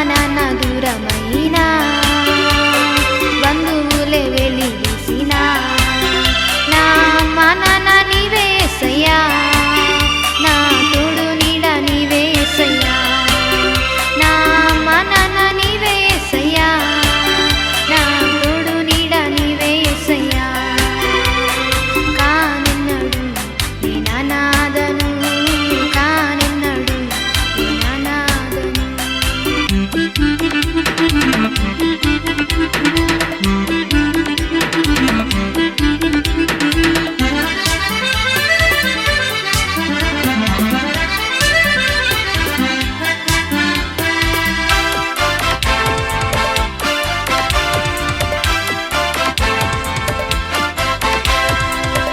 నాన్న దూరమైనా బంధువులే వెలివేసినా నా అమ్మ నాన్న నీవే యేసయ్యా నా తోడు నీడ నీవే యేసయ్యా నా అమ్మ నాన్న నీవే యేసయ్యా నా తోడు నీడ నీవే యేసయ్యా కానెన్నడు నేననాథను కానెన్నడు నేననాథను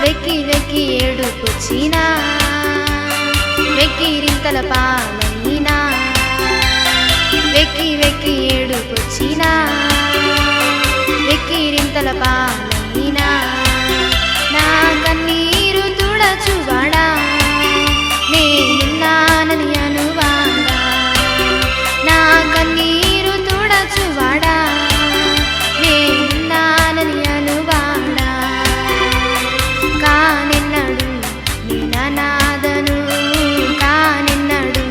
వెక్కి వెక్కి ఏడుపుచ్చినా వెక్కిరింతల పాలైనా వెక్కి వెక్కి ఏడుపుచ్చినా వెక్కిరింతల పాలైనా నా కన్నీరు తుడచువాడా నేనున్నానని అనువాడా నా కన్నీరు తుడచువాడా నేనున్నానని అనువాడా కానెన్నడు నేననాథను కానెన్నడు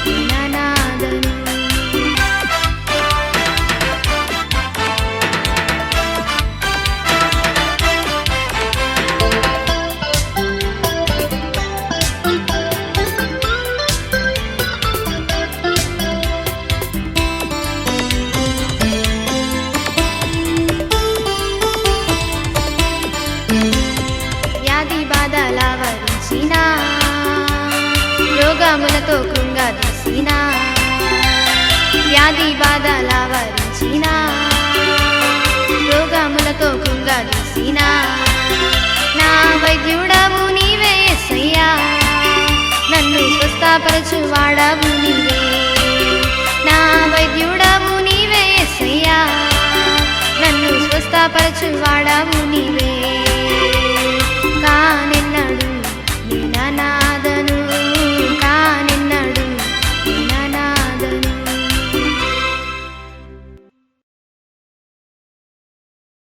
నేననాథను వ్యాధి బాధలవరించినా రోగములతో కృంగదీసినా వ్యాధి బాధలవరించినా రోగములతో కృంగదీసినా నా వైద్యుడవు నీవే యేసయ్యా నన్ను స్వస్థపరచువాడవు నీవే నా వైద్యుడవు నీవే యేసయ్యా నన్ను స్వస్థపరచువాడవు నీవే